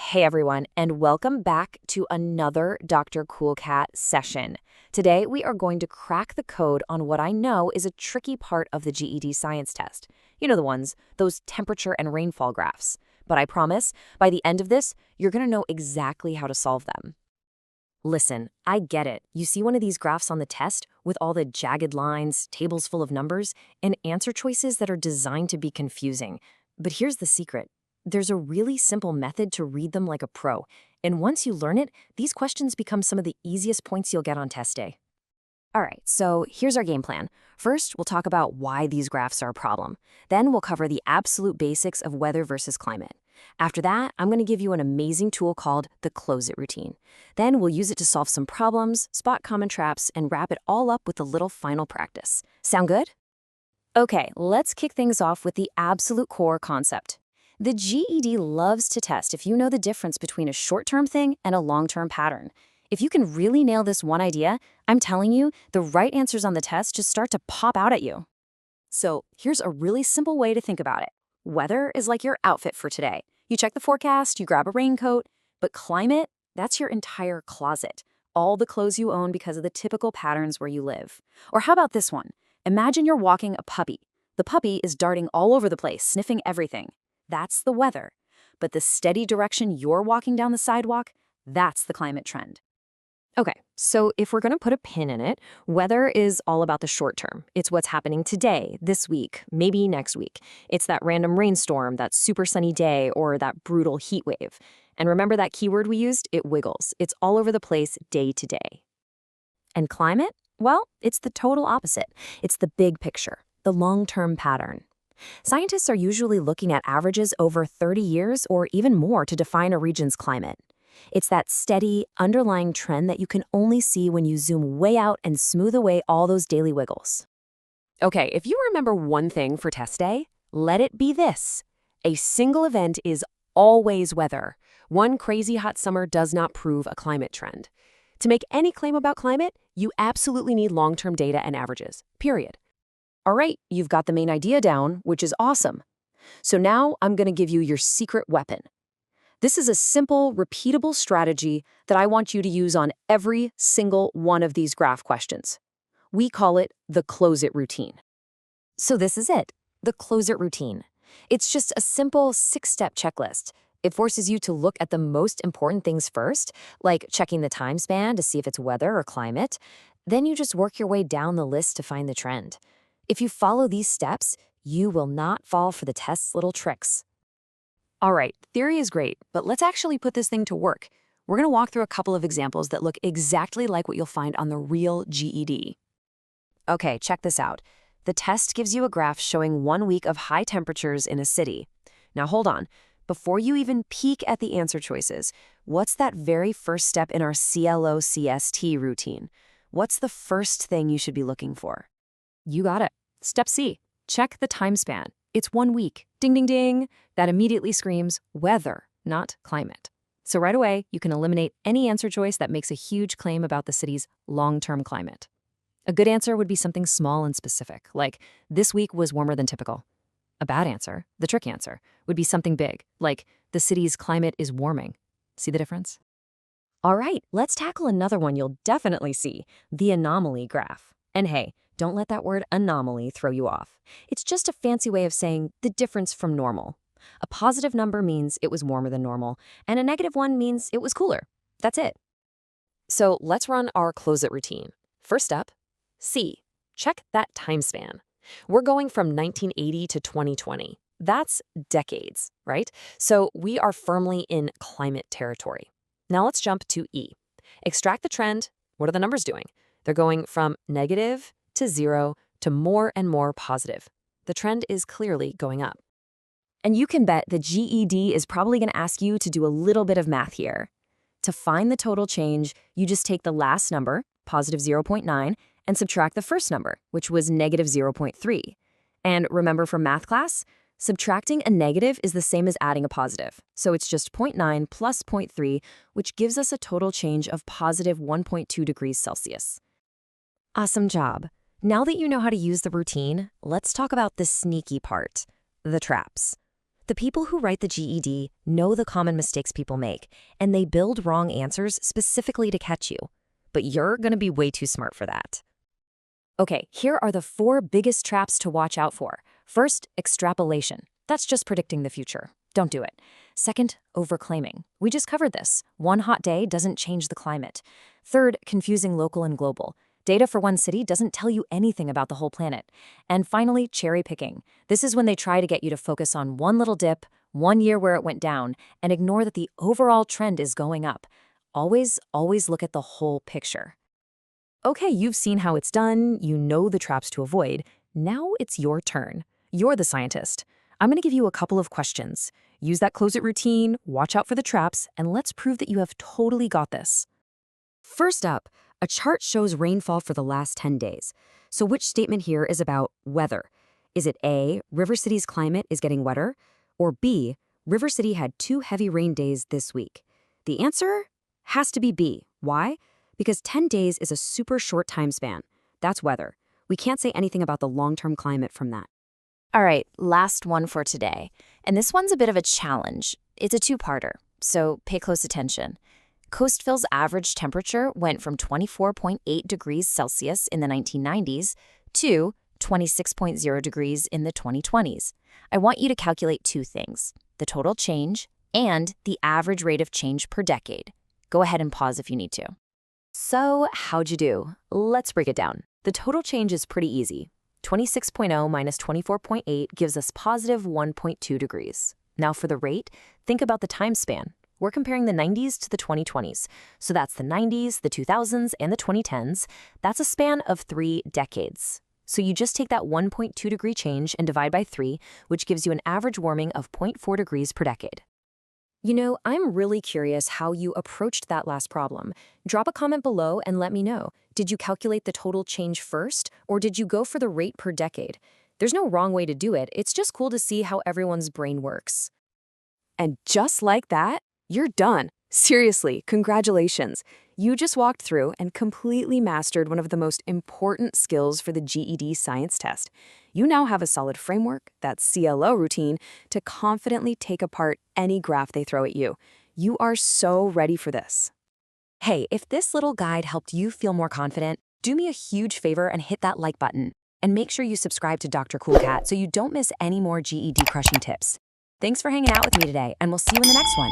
Hey everyone, and welcome back to another Dr. Cool Cat session. Today we are going to crack the code on what I know is a tricky part of the GED science test. You know the ones, those temperature and rainfall graphs. But I promise, by the end of this, you're going to know exactly how to solve them. Listen, I get it. You see one of these graphs on the test with all the jagged lines, tables full of numbers, and answer choices that are designed to be confusing. But here's the secret. There's a really simple method to read them like a pro, and once you learn it, these questions become some of the easiest points you'll get on test day. All right, so here's our game plan. First, we'll talk about why these graphs are a problem. Then we'll cover the absolute basics of weather versus climate. After that, I'm going to give you an amazing tool called the Close It routine. Then we'll use it to solve some problems, spot common traps, and wrap it all up with a little final practice. Sound good? Okay, let's kick things off with the absolute core concept. The GED loves to test if you know the difference between a short-term thing and a long-term pattern. If you can really nail this one idea, I'm telling you, the right answers on the test just start to pop out at you. So here's a really simple way to think about it. Weather is like your outfit for today. You check the forecast, you grab a raincoat, but climate, that's your entire closet. All the clothes you own because of the typical patterns where you live. Or how about this one? Imagine you're walking a puppy. The puppy is darting all over the place, sniffing everything. That's the weather. But the steady direction you're walking down the sidewalk, that's the climate trend. Okay, so if we're going to put a pin in it, weather is all about the short term. It's what's happening today, this week, maybe next week. It's that random rainstorm, that super sunny day, or that brutal heat wave. And remember that keyword we used? It wiggles. It's all over the place day to day. And climate? Well, it's the total opposite. It's the big picture, the long-term pattern. Scientists are usually looking at averages over 30 years or even more to define a region's climate. It's that steady, underlying trend that you can only see when you zoom way out and smooth away all those daily wiggles. Okay, if you remember one thing for test day, let it be this. A single event is always weather. One crazy hot summer does not prove a climate trend. To make any claim about climate, you absolutely need long-term data and averages, period. All right, you've got the main idea down, which is awesome. So now I'm going to give you your secret weapon. This is a simple, repeatable strategy that I want you to use on every single one of these graph questions. We call it the Close It routine. So this is it, the Close It routine. It's just a simple 6-step checklist. It forces you to look at the most important things first, like checking the time span to see if it's weather or climate. Then you just work your way down the list to find the trend. If you follow these steps, you will not fall for the test's little tricks. All right, theory is great, but let's actually put this thing to work. We're going to walk through a couple of examples that look exactly like what you'll find on the real GED. Okay, check this out. The test gives you a graph showing 1 week of high temperatures in a city. Now hold on. Before you even peek at the answer choices, what's that very first step in our CLOCST routine? What's the first thing you should be looking for? You got it. Step C, check the time span. It's 1 week. Ding, ding, ding. That immediately screams weather, not climate. So right away, you can eliminate any answer choice that makes a huge claim about the city's long-term climate. A good answer would be something small and specific, like this week was warmer than typical. A bad answer, the trick answer, would be something big, like the city's climate is warming. See the difference? All right, let's tackle another one you'll definitely see, the anomaly graph. And hey, don't let that word anomaly throw you off. It's just a fancy way of saying the difference from normal. A positive number means it was warmer than normal, and a negative one means it was cooler. That's it. So let's run our Close It routine. First up, C, check that time span. We're going from 1980 to 2020. That's decades, right? So we are firmly in climate territory. Now let's jump to E. Extract the trend. What are the numbers doing? They're going from negative to 0 to more and more positive. The trend is clearly going up. And you can bet the GED is probably going to ask you to do a little bit of math here. To find the total change, you just take the last number, positive 0.9, and subtract the first number, which was negative 0.3. And remember from math class, subtracting a negative is the same as adding a positive. So it's just 0.9 plus 0.3, which gives us a total change of positive 1.2 degrees Celsius. Awesome job. Now that you know how to use the routine, let's talk about the sneaky part, the traps. The people who write the GED know the common mistakes people make, and they build wrong answers specifically to catch you. But you're going to be way too smart for that. Okay, here are the 4 biggest traps to watch out for. First, extrapolation. That's just predicting the future. Don't do it. Second, overclaiming. We just covered this. One hot day doesn't change the climate. Third, confusing local and global. Data for one city doesn't tell you anything about the whole planet. And finally, cherry picking. This is when they try to get you to focus on one little dip, one year where it went down, and ignore that the overall trend is going up. Always look at the whole picture. Okay, you've seen how it's done, you know the traps to avoid. Now it's your turn. You're the scientist. I'm going to give you a couple of questions. Use that close it routine, watch out for the traps, and let's prove that you have totally got this. First up, a chart shows rainfall for the last 10 days. So which statement here is about weather? Is it A, River City's climate is getting wetter? Or B, River City had 2 heavy rain days this week? The answer has to be B. Why? Because 10 days is a super short time span. That's weather. We can't say anything about the long-term climate from that. All right, last one for today. And this one's a bit of a challenge. It's a 2-parter, so pay close attention. Coastville's average temperature went from 24.8 degrees Celsius in the 1990s to 26.0 degrees in the 2020s. I want you to calculate 2 things, the total change and the average rate of change per decade. Go ahead and pause if you need to. So, how'd you do? Let's break it down. The total change is pretty easy. 26.0 minus 24.8 gives us positive 1.2 degrees. Now for the rate, think about the time span. We're comparing the 90s to the 2020s. So that's the 90s, the 2000s, and the 2010s. That's a span of 3 decades. So you just take that 1.2 degree change and divide by 3, which gives you an average warming of 0.4 degrees per decade. You know, I'm really curious how you approached that last problem. Drop a comment below and let me know. Did you calculate the total change first, or did you go for the rate per decade? There's no wrong way to do it. It's just cool to see how everyone's brain works. And just like that, you're done. Seriously, congratulations. You just walked through and completely mastered one of the most important skills for the GED science test. You now have a solid framework, that CLO routine, to confidently take apart any graph they throw at you. You are so ready for this. Hey, if this little guide helped you feel more confident, do me a huge favor and hit that like button. And make sure you subscribe to Dr. Cool Cat so you don't miss any more GED crushing tips. Thanks for hanging out with me today, and we'll see you in the next one.